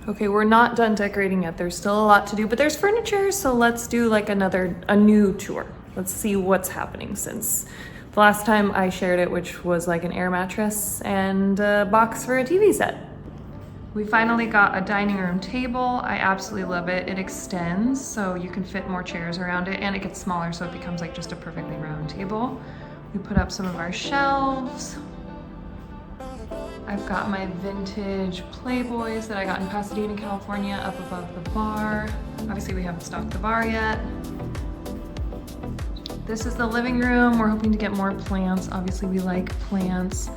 Okay, we're not done decorating yet. There's still a lot to do, but there's furniture, so let's do like a new tour. Let's see what's happening since the last time I shared it, which was like an air mattress and a box for a TV set. We finally got a dining room table. I absolutely love it. It extends so you can fit more chairs around it, and it gets smaller so it becomes like just a perfectly round table. We put up some of our shelves. I've got my vintage Playboys that I got in Pasadena, California up above the bar. Obviously we haven't stocked the bar yet. This is the living room. We're hoping to get more plants. Obviously we like plants.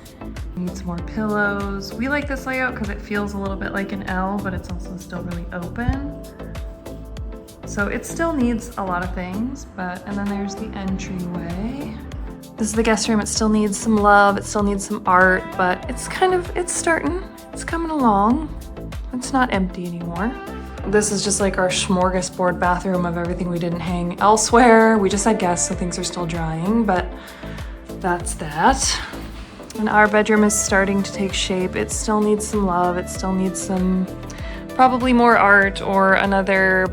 We need some more pillows. We like this layout because it feels a little bit like an L, but it's also still really open. So it still needs a lot of things, and then there's the entryway. This is the guest room. It still needs some love. It still needs some art, but it's starting. It's coming along. It's not empty anymore. This is just like our smorgasbord bathroom of everything we didn't hang elsewhere. We just had guests, so things are still drying, but that's that. And our bedroom is starting to take shape. It still needs some love. It still needs some, probably more art or another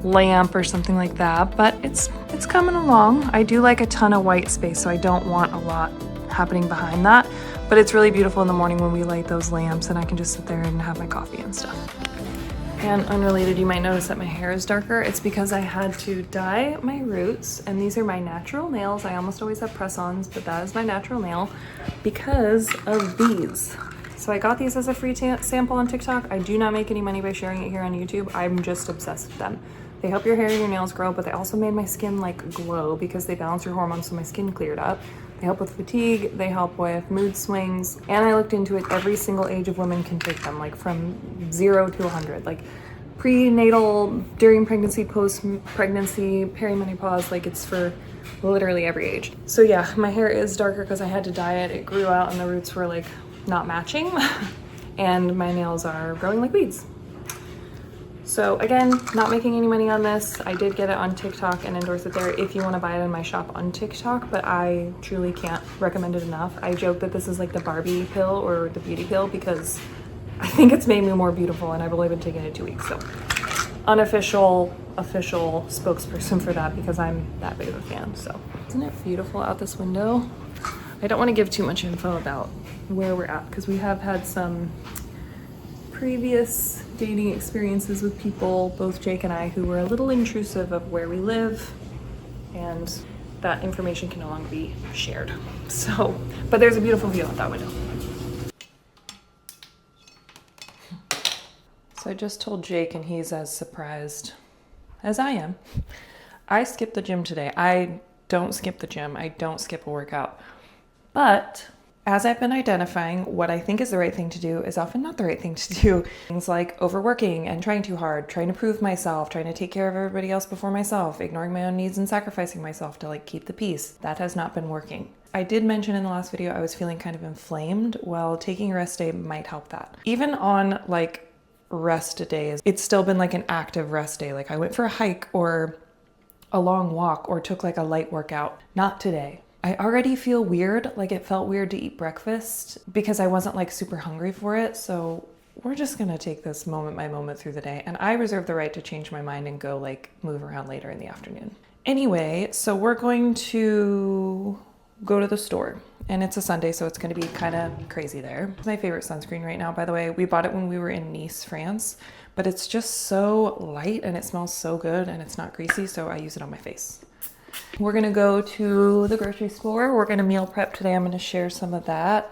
lamp or something like that, but it's coming along. I do like a ton of white space, so I don't want a lot happening behind that, but it's really beautiful in the morning when we light those lamps and I can just sit there and have my coffee and stuff. And unrelated, you might notice that my hair is darker. It's because I had to dye my roots, and these are my natural nails. I almost always have press-ons, but that is my natural nail because of these. So I got these as a free sample on TikTok. I do not make any money by sharing it here on YouTube. I'm just obsessed with them. They help your hair and your nails grow, but they also made my skin like glow because they balance your hormones, so my skin cleared up. They help with fatigue, they help with mood swings, and I looked into it. Every single age of women can take them, like from 0 to 100, like prenatal, during pregnancy, post-pregnancy, perimenopause, like it's for literally every age. So yeah, my hair is darker because I had to dye it. It grew out and the roots were like not matching, and my nails are growing like weeds. So again, not making any money on this. I did get it on TikTok and endorse it there if you want to buy it in my shop on TikTok, but I truly can't recommend it enough. I joke that this is like the Barbie pill or the beauty pill because I think it's made me more beautiful, and I've only been taking it 2 weeks. So unofficial, official spokesperson for that because I'm that big of a fan. So isn't it beautiful out this window? I don't want to give too much info about where we're at because we have had some previous dating experiences with people, both Jake and I, who were a little intrusive of where we live, and that information can no longer be shared. So, but there's a beautiful view out that window. So I just told Jake, and he's as surprised as I am. I skipped the gym today. I don't skip the gym. I don't skip a workout. But as I've been identifying, what I think is the right thing to do is often not the right thing to do. Things like overworking and trying too hard, trying to prove myself, trying to take care of everybody else before myself, ignoring my own needs and sacrificing myself to like keep the peace. That has not been working. I did mention in the last video I was feeling kind of inflamed. Well, taking a rest day might help that. Even on like rest days, it's still been like an active rest day. Like I went for a hike or a long walk or took like a light workout. Not today. I already feel weird, like it felt weird to eat breakfast because I wasn't like super hungry for it. So we're just gonna take this moment by moment through the day, and I reserve the right to change my mind and go like move around later in the afternoon. Anyway, so we're going to go to the store, and it's a Sunday, so it's gonna be kind of crazy there. It's my favorite sunscreen right now, by the way. We bought it when we were in Nice, France, but it's just so light and it smells so good and it's not greasy, so I use it on my face. We're gonna go to the grocery store. We're gonna meal prep today. I'm gonna share some of that.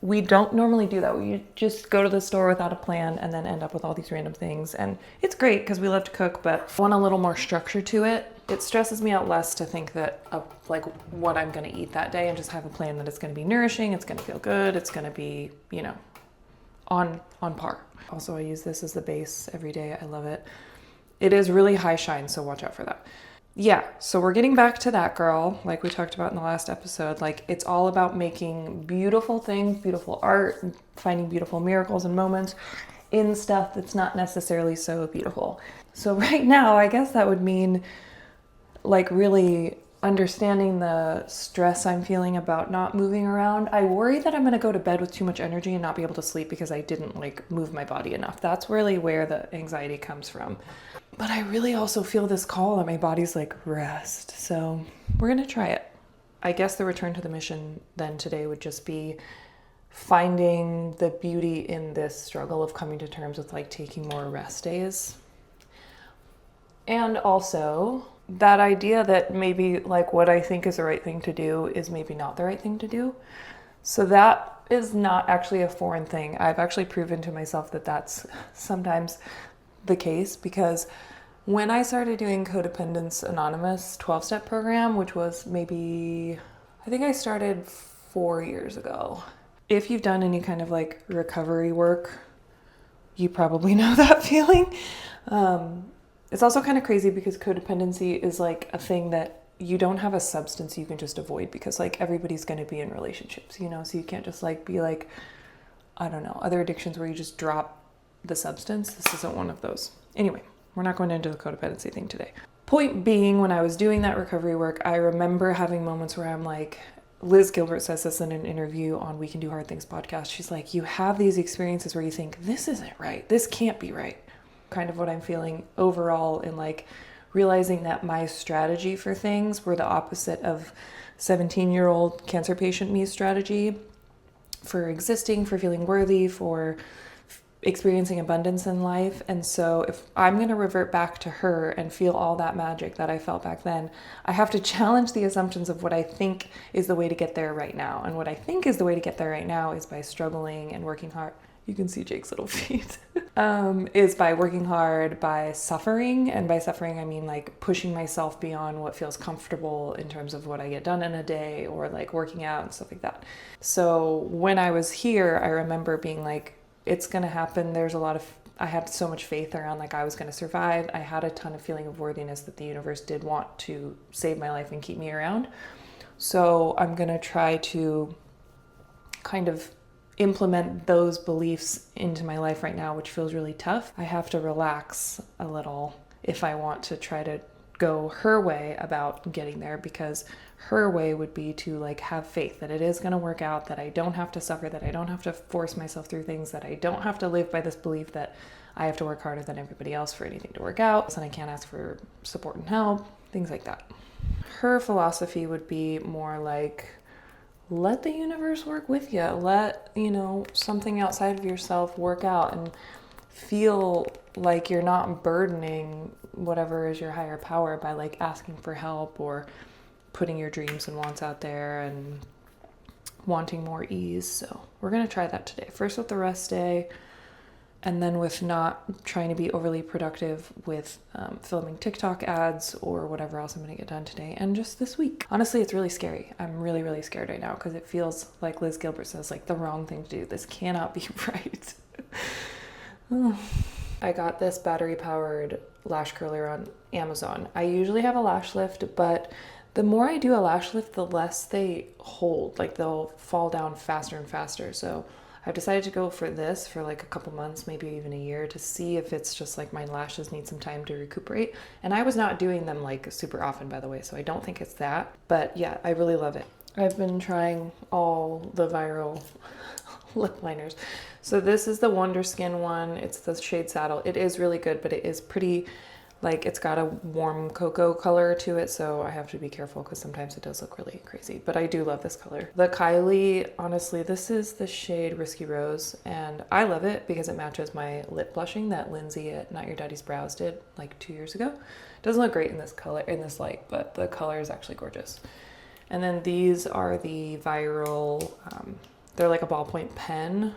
We don't normally do that. We just go to the store without a plan and then end up with all these random things. And it's great because we love to cook, but I want a little more structure to it. It stresses me out less to think that of like what I'm gonna eat that day and just have a plan that it's gonna be nourishing, it's gonna feel good, it's gonna be, you know, on par. Also, I use this as the base every day. I love it. It is really high shine, so watch out for that. Yeah, so we're getting back to that, girl, like we talked about in the last episode. Like, it's all about making beautiful things, beautiful art, finding beautiful miracles and moments in stuff that's not necessarily so beautiful. So right now, I guess that would mean like really understanding the stress I'm feeling about not moving around. I worry that I'm going to go to bed with too much energy and not be able to sleep because I didn't like move my body enough. That's really where the anxiety comes from. But I really also feel this call that my body's like, rest. So we're going to try it. I guess the return to the mission then today would just be finding the beauty in this struggle of coming to terms with like taking more rest days. And also that idea that maybe like what I think is the right thing to do is maybe not the right thing to do. So that is not actually a foreign thing. I've actually proven to myself that that's sometimes the case, because when I started doing Codependence Anonymous 12-step program, which was maybe, I think I started 4 years ago. If you've done any kind of like recovery work, you probably know that feeling. It's also kind of crazy because codependency is like a thing that you don't have a substance you can just avoid, because like everybody's going to be in relationships, you know, so you can't just like be like, I don't know, other addictions where you just drop the substance. This isn't one of those. Anyway, we're not going into the codependency thing today. Point being, when I was doing that recovery work, I remember having moments where I'm like, Liz Gilbert says this in an interview on We Can Do Hard Things podcast. She's like, you have these experiences where you think, this isn't right. This can't be right. Kind of what I'm feeling overall, in like realizing that my strategy for things were the opposite of 17-year-old cancer patient me's strategy for existing, for feeling worthy, for experiencing abundance in life. And so if I'm going to revert back to her and feel all that magic that I felt back then, I have to challenge the assumptions of what I think is the way to get there right now. And what I think is the way to get there right now is by struggling and working hard. You can see Jake's little feet. Is by working hard, by suffering. And by suffering, I mean like pushing myself beyond what feels comfortable in terms of what I get done in a day, or like working out and stuff like that. So when I was here, I remember being like, it's going to happen. I had so much faith around like I was going to survive. I had a ton of feeling of worthiness that the universe did want to save my life and keep me around. So I'm going to try to kind of implement those beliefs into my life right now, which feels really tough. I have to relax a little if I want to try to go her way about getting there, because her way would be to like have faith that it is going to work out, that I don't have to suffer, that I don't have to force myself through things, that I don't have to live by this belief that I have to work harder than everybody else for anything to work out, and I can't ask for support and help, things like that. Her philosophy would be more like, let the universe work with you. Let, something outside of yourself work out, and feel like you're not burdening whatever is your higher power by like asking for help or putting your dreams and wants out there and wanting more ease. So we're going to try that today. First with the rest day, and then with not trying to be overly productive with filming TikTok ads or whatever else I'm going to get done today, and just this week. Honestly, it's really scary. I'm really, really scared right now because it feels like Liz Gilbert says, like the wrong thing to do. This cannot be right. I got this battery-powered lash curler on Amazon. I usually have a lash lift, but the more I do a lash lift, the less they hold. Like they'll fall down faster and faster. So I've decided to go for this for like a couple months, maybe even a year, to see if it's just like my lashes need some time to recuperate. And I was not doing them like super often, by the way, so I don't think it's that. But yeah, I really love it. I've been trying all the viral lip liners. So this is the Wonder Skin one. It's the shade Saddle. It is really good, but it is pretty, like it's got a warm cocoa color to it, so I have to be careful because sometimes it does look really crazy, but I do love this color. The Kylie, honestly, this is the shade Risky Rose, and I love it because it matches my lip blushing that Lindsay at Not Your Daddy's Brows did like 2 years ago. Doesn't look great in this color, in this light, but the color is actually gorgeous. And then these are the viral, they're like a ballpoint pen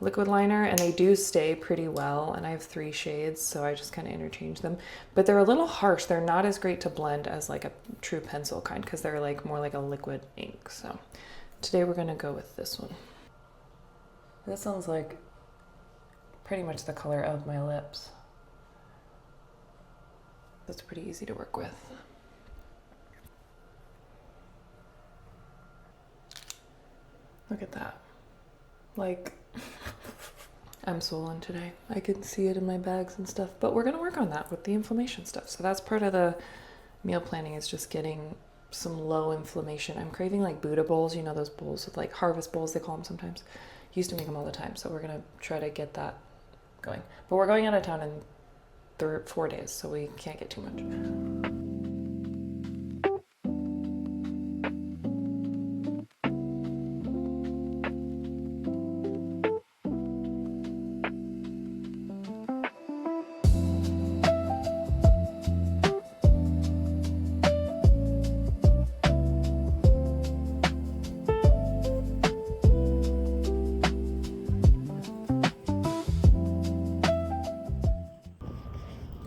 liquid liner, and they do stay pretty well, and I have 3 shades, so I just kind of interchange them, but they're a little harsh. They're not as great to blend as like a true pencil kind, because they're like more like a liquid ink. So today we're gonna go with this one. This one's like pretty much the color of my lips. That's pretty easy to work with. Look at that. Like, I'm swollen today. I can see it in my bags and stuff, but we're going to work on that with the inflammation stuff. So that's part of the meal planning, is just getting some low inflammation. I'm craving like Buddha bowls, you know, those bowls with like harvest bowls, they call them sometimes. Used to make them all the time, so we're gonna try to get that going. But we're going out of town in 4 days, so we can't get too much.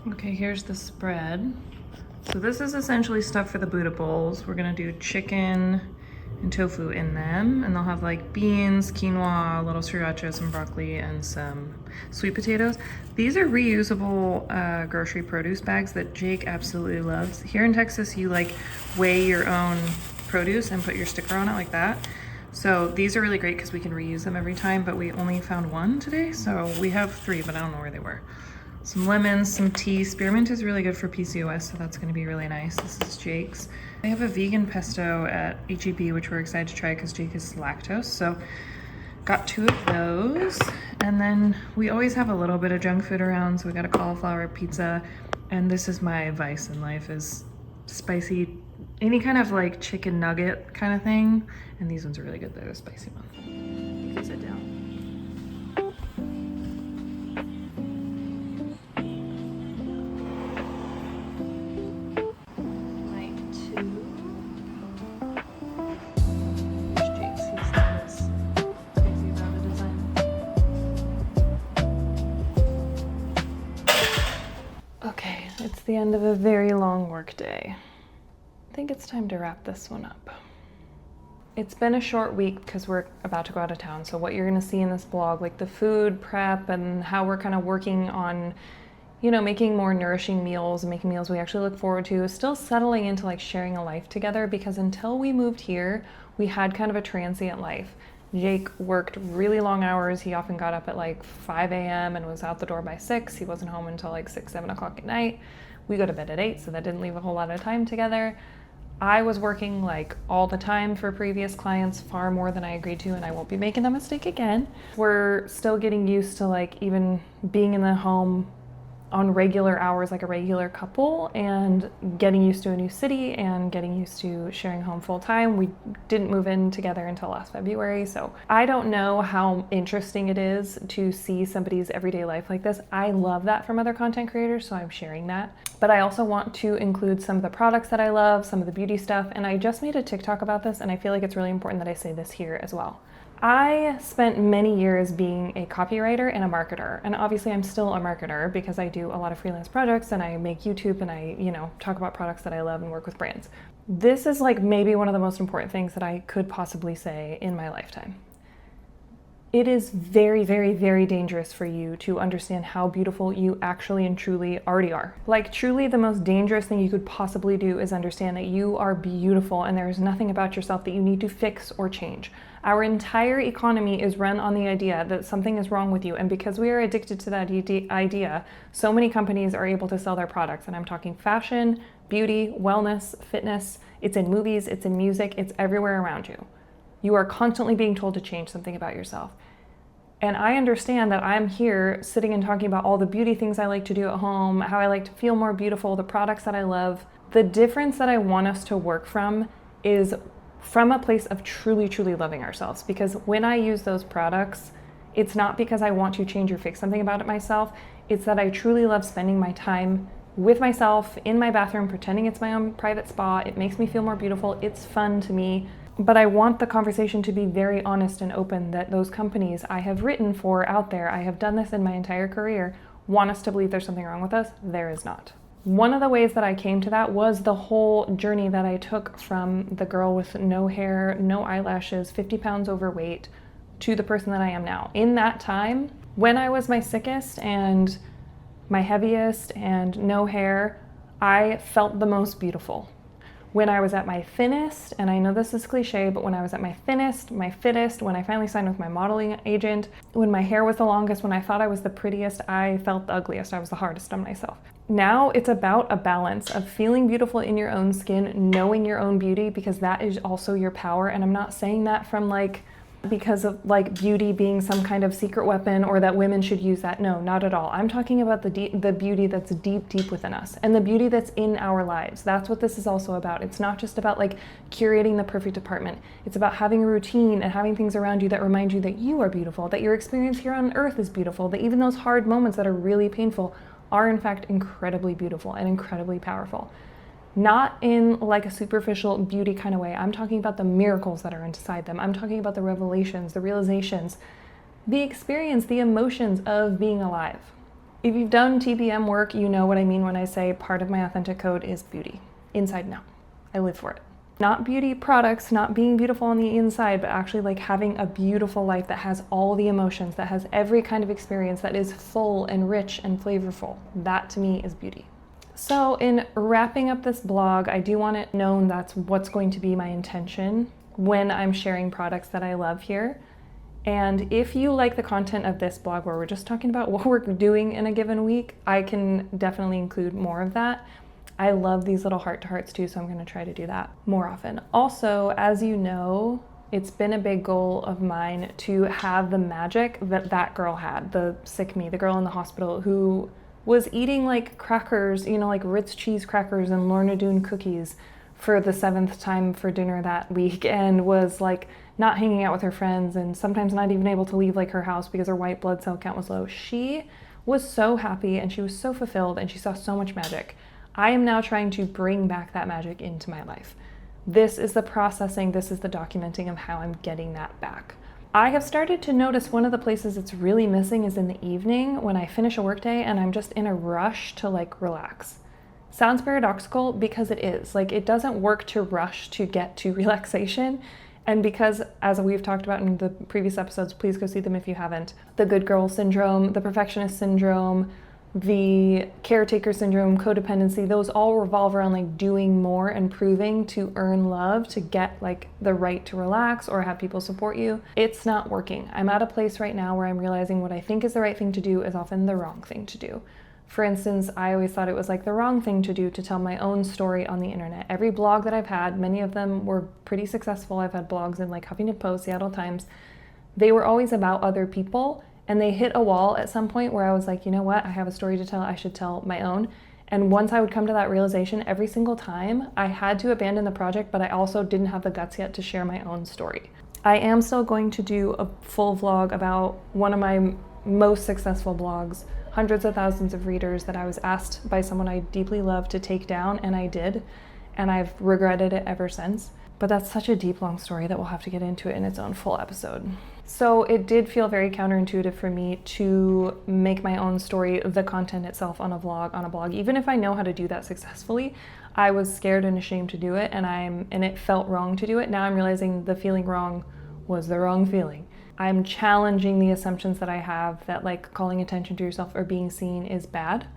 Okay, here's the spread. So this is essentially stuff for the Buddha bowls. We're gonna do chicken and tofu in them, and they'll have like beans, quinoa, little sriracha, some broccoli, and some sweet potatoes. These are reusable grocery produce bags that Jake absolutely loves. Here in Texas, you like weigh your own produce and put your sticker on it like that. So these are really great because we can reuse them every time, but we only found one today, so we have 3, but I don't know where they were. Some lemons, some tea. Spearmint is really good for PCOS, so that's gonna be really nice. This is Jake's. They have a vegan pesto at HEB, which we're excited to try because Jake is lactose. So got 2 of those. And then we always have a little bit of junk food around, so we got a cauliflower pizza. And this is my vice in life, is spicy, any kind of like chicken nugget kind of thing. And these ones are really good, they're the spicy ones. You can sit down. Okay, it's the end of a very long work day. I think it's time to wrap this one up. It's been a short week because we're about to go out of town, so what you're gonna see in this vlog, like the food prep and how we're kind of working on, you know, making more nourishing meals and making meals we actually look forward to, is still settling into like sharing a life together, because until we moved here, we had kind of a transient life. Jake worked really long hours. He often got up at like 5 a.m. and was out the door by 6. He wasn't home until like 6, 7 o'clock at night. We go to bed at 8, so that didn't leave a whole lot of time together. I was working like all the time for previous clients, far more than I agreed to, and I won't be making that mistake again. We're still getting used to like even being in the home on regular hours like a regular couple, and getting used to a new city and getting used to sharing home full time. We didn't move in together until last February, so I don't know how interesting it is to see somebody's everyday life like this. I love that from other content creators, so I'm sharing that. But I also want to include some of the products that I love, some of the beauty stuff, and I just made a TikTok about this, and I feel like it's really important that I say this here as well. I spent many years being a copywriter and a marketer, and obviously I'm still a marketer because I do a lot of freelance projects and I make YouTube and I, you know, talk about products that I love and work with brands. This is like maybe one of the most important things that I could possibly say in my lifetime. It is very, very, very dangerous for you to understand how beautiful you actually and truly already are. Like, truly the most dangerous thing you could possibly do is understand that you are beautiful and there is nothing about yourself that you need to fix or change. Our entire economy is run on the idea that something is wrong with you, and because we are addicted to that idea, so many companies are able to sell their products, and I'm talking fashion, beauty, wellness, fitness. It's in movies, it's in music, it's everywhere around you. You are constantly being told to change something about yourself. And I understand that I'm here sitting and talking about all the beauty things I like to do at home, how I like to feel more beautiful, the products that I love. The difference that I want us to work from is from a place of truly, truly loving ourselves. Because when I use those products, it's not because I want to change or fix something about it myself. It's that I truly love spending my time with myself in my bathroom, pretending it's my own private spa. It makes me feel more beautiful. It's fun to me. But I want the conversation to be very honest and open, that those companies I have written for out there, I have done this in my entire career, want us to believe there's something wrong with us. There is not. One of the ways that I came to that was the whole journey that I took from the girl with no hair, no eyelashes, 50 pounds overweight, to the person that I am now. In that time, when I was my sickest and my heaviest and no hair, I felt the most beautiful. When I was at my thinnest, and I know this is cliche, but when I was at my thinnest, my fittest, when I finally signed with my modeling agent, when my hair was the longest, when I thought I was the prettiest, I felt the ugliest. I was the hardest on myself. Now it's about a balance of feeling beautiful in your own skin, knowing your own beauty, because that is also your power. And I'm not saying that from because of beauty being some kind of secret weapon or that women should use that. No, not at all. I'm talking about the beauty that's deep within us and the beauty that's in our lives. That's what this is also about. It's not just about curating the perfect apartment. It's about having a routine and having things around you that remind you that you are beautiful, that your experience here on earth is beautiful, that even those hard moments that are really painful are in fact incredibly beautiful and incredibly powerful. Not in a superficial beauty kind of way. I'm talking about the miracles that are inside them. I'm talking about the revelations, the realizations, the experience, the emotions of being alive. If you've done TBM work, you know what I mean when I say part of my authentic code is beauty. Inside and out. I live for it. Not beauty products, not being beautiful on the inside, but actually having a beautiful life that has all the emotions, that has every kind of experience, that is full and rich and flavorful. That to me is beauty. So in wrapping up this blog, I do want it known that's what's going to be my intention when I'm sharing products that I love here. And if you like the content of this blog where we're just talking about what we're doing in a given week, I can definitely include more of that. I love these little heart-to-hearts too, so I'm going to try to do that more often. Also, as you know, it's been a big goal of mine to have the magic that girl had, the sick me, the girl in the hospital who was eating crackers, Ritz cheese crackers and Lorna Doone cookies for the 7th time for dinner that week, and was not hanging out with her friends and sometimes not even able to leave her house because her white blood cell count was low. She was so happy and she was so fulfilled and she saw so much magic. I am now trying to bring back that magic into my life. This is the processing, this is the documenting of how I'm getting that back. I have started to notice one of the places it's really missing is in the evening when I finish a workday and I'm just in a rush to relax. Sounds paradoxical because it is. It doesn't work to rush to get to relaxation. And because, as we've talked about in the previous episodes, please go see them if you haven't, the good girl syndrome, the perfectionist syndrome, the caretaker syndrome, codependency, those all revolve around doing more and proving to earn love, to get the right to relax or have people support you. It's not working. I'm at a place right now where I'm realizing what I think is the right thing to do is often the wrong thing to do. For instance, I always thought it was the wrong thing to do to tell my own story on the internet. Every blog that I've had, many of them were pretty successful. I've had blogs in Huffington Post, Seattle Times. They were always about other people. And they hit a wall at some point where I was you know what? I have a story to tell. I should tell my own. And once I would come to that realization, every single time, I had to abandon the project, but I also didn't have the guts yet to share my own story. I am still going to do a full vlog about one of my most successful blogs, hundreds of thousands of readers that I was asked by someone I deeply love to take down, and I did. And I've regretted it ever since. But that's such a deep, long story that we'll have to get into it in its own full episode. So it did feel very counterintuitive for me to make my own story the content itself on a blog. Even if I know how to do that successfully, I was scared and ashamed to do it, and it felt wrong to do it. Now I'm realizing the feeling wrong was the wrong feeling. I'm challenging the assumptions that I have that calling attention to yourself or being seen is bad,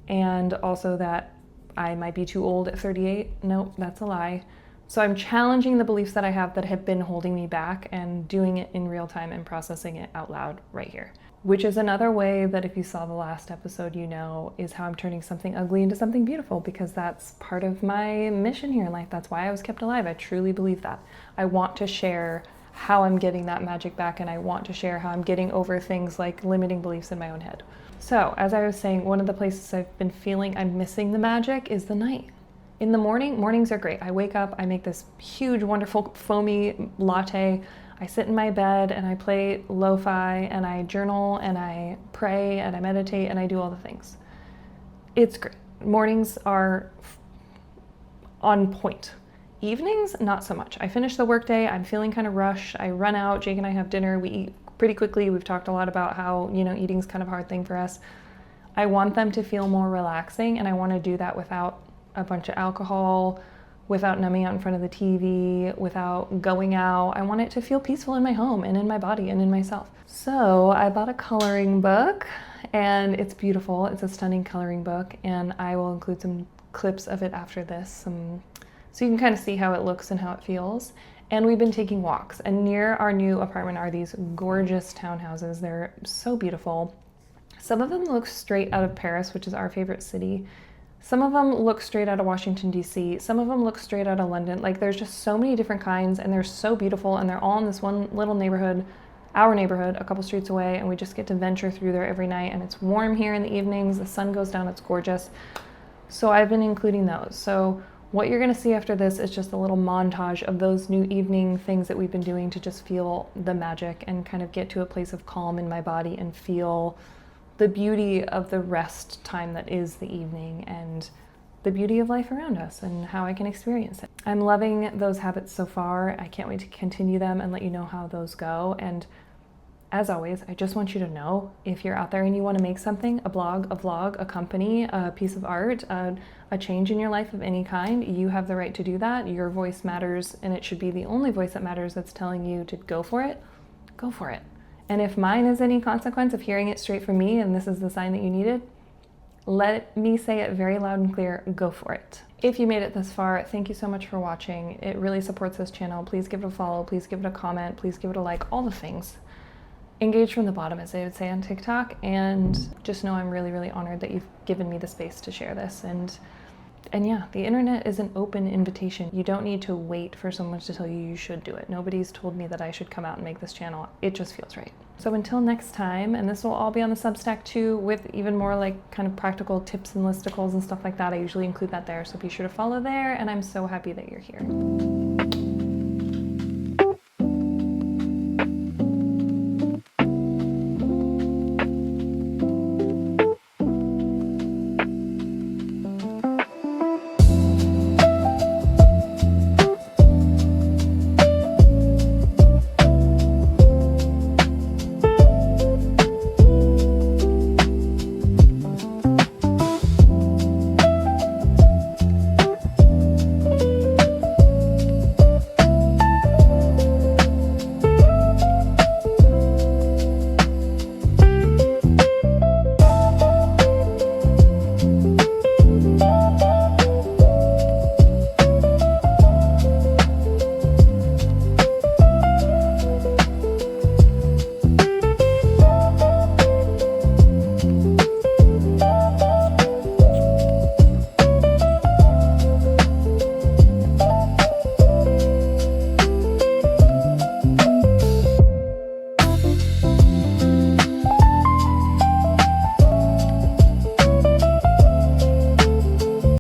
and also that I might be too old at 38. Nope, that's a lie. So I'm challenging the beliefs that I have that have been holding me back and doing it in real time and processing it out loud right here. Which is another way that if you saw the last episode, you know, is how I'm turning something ugly into something beautiful, because that's part of my mission here in life. That's why I was kept alive. I truly believe that. I want to share how I'm getting that magic back, and I want to share how I'm getting over things like limiting beliefs in my own head. So as I was saying, one of the places I've been feeling I'm missing the magic is the night. In the mornings are great. I wake up, I make this huge, wonderful, foamy latte. I sit in my bed and I play lo-fi and I journal and I pray and I meditate and I do all the things. It's great. Mornings are on point. Evenings, not so much. I finish the workday, I'm feeling kind of rushed. I run out, Jake and I have dinner, we eat pretty quickly. We've talked a lot about how, eating's kind of a hard thing for us. I want them to feel more relaxing, and I want to do that without a bunch of alcohol, without numbing out in front of the TV, without going out. I want it to feel peaceful in my home and in my body and in myself. So I bought a coloring book, and it's beautiful. It's a stunning coloring book, and I will include some clips of it after this, So you can kind of see how it looks and how it feels. And we've been taking walks, and near our new apartment are these gorgeous townhouses. They're so beautiful. Some of them look straight out of Paris, which is our favorite city. Some of them look straight out of Washington, D.C. Some of them look straight out of London. Like, there's just so many different kinds, and they're so beautiful, and they're all in this one little neighborhood, our neighborhood, a couple streets away, and we just get to venture through there every night, and it's warm here in the evenings. The sun goes down, it's gorgeous. So I've been including those. So what you're gonna see after this is just a little montage of those new evening things that we've been doing to just feel the magic and kind of get to a place of calm in my body and feel the beauty of the rest time that is the evening and the beauty of life around us and how I can experience it. I'm loving those habits so far. I can't wait to continue them and let you know how those go. And as always, I just want you to know, if you're out there and you want to make something, a blog, a vlog, a company, a piece of art, a change in your life of any kind, you have the right to do that. Your voice matters, and it should be the only voice that matters that's telling you to go for it. Go for it. And if mine is any consequence of hearing it straight from me and this is the sign that you needed, let me say it very loud and clear, go for it. If you made it this far, thank you so much for watching. It really supports this channel. Please give it a follow, please give it a comment, please give it a like, all the things. Engage from the bottom, as they would say on TikTok, and just know I'm really, really honored that you've given me the space to share this. And yeah, the internet is an open invitation. You don't need to wait for someone to tell you you should do it. Nobody's told me that I should come out and make this channel. It just feels right. So until next time, and this will all be on the Substack too, with even more like kind of practical tips and listicles and stuff like that. I usually include that there, so be sure to follow there, and I'm so happy that you're here.